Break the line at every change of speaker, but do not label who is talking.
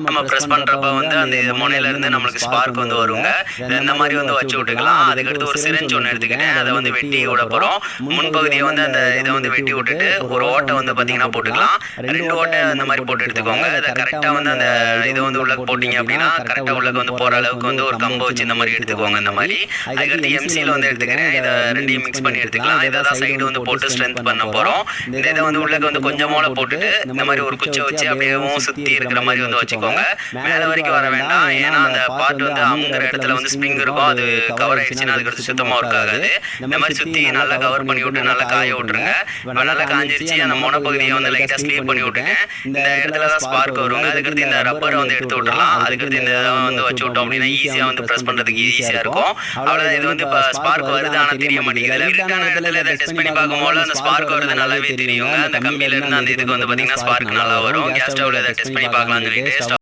நம்ம பிரஸ் பண்றப்ப வந்து அந்த முனையில இருந்து நமக்கு ஸ்பார்க் வந்து வருங்க. இந்த மாதிரி வந்து வச்சு விட்டுக்கலாம். அதுக்கடுத்து ஒரு சிரிஞ்ச் ஒன்று எடுத்துக்கிட்டேன். அதை வந்து வெட்டி விட போகிறோம். முன்பகுதியை வந்து அந்த இதை வந்து வெட்டி விட்டுட்டு ஒரு ஓட்டை வந்து பார்த்தீங்கன்னா போட்டுக்கலாம். 2 ஓட்டை அந்த மாதிரி போட்டு எடுத்துக்கோங்க. அதை கரெக்டாக வந்து அந்த இதை வந்து உள்ள போட்டிங்க அப்படின்னா கரெக்டாக உள்ள வந்து போகிற அளவுக்கு வந்து ஒரு கம்பை வச்சு இந்த மாதிரி எடுத்துக்கோங்க. இந்த மாதிரி அதுக்கடுத்து எம்சியில் வந்து எடுத்துக்கிறேன். இதை ரெண்டையும் மிக்ஸ் பண்ணி எடுத்துக்கலாம். இதை தான் சைடு வந்து போட்டு ஸ்ட்ரென்த் பண்ண போகிறோம். இந்த இதை வந்து உள்ளே வந்து கொஞ்சமோல போட்டுட்டு இந்த மாதிரி ஒரு குச்சை வச்சு அப்படியே சுற்றி இருக்கிற மாதிரி வந்து வச்சுக்கோங்க. மேலே வரைக்கும் வர வேண்டாம். ஏன்னா அந்த பார்ட் வந்து அமுங்குற இடத்துல வந்து ஸ்ப்ரிங் இருக்கும். அது கவர் ஆயிடுச்சுன்னா அதுக்கடுத்து சுத்தமாக ஒர்க் ஆகாது. இந்த மாதிரி சுற்றி நல்லா கவர் பண்ணி விட்டு நல்லா காய விட்டுருங்க. இப்போ நல்லா காஞ்சிருச்சு. அந்த முனைப்பகுதியை வந்து லைட்டாக ஸ்லீப் பண்ணி விட்டுருங்க. இந்த இடத்துல தான் ஸ்பார்க் வருங்க. அதுக்கடுத்து இந்த ரப்பரை வந்து எடுத்து விட்டுறலாம். அதுக்கடுத்து இந்த வந்து வச்சு விட்டோம் அப்படின்னா ஈஸியாக வந்து ப்ரெஸ் பண்ணுறதுக்கு ஈஸியாக இருக்கும். அவ்வளோதான். இது வந்து இப்போ ஸ்பார்க் வருது, ஆனால் தெரிய மாட்டேங்குது. இருக்கான இடத்துல இதை டெஸ்ட் பண்ணி பார்க்கும்போது அந்த ஸ்பார்க் வருது நல்லாவே தெரியுங்க. அந்த கம்பியில இருந்து அந்த இதுக்கு வந்து பார்த்தீங்கன்னா ஸ்பார்க் நல்லா வரும். கேஸ் ஸ்டவ்ல இதை டெஸ்ட் பண்ணி பார்க்கலாம்னு சொல்லிட்டு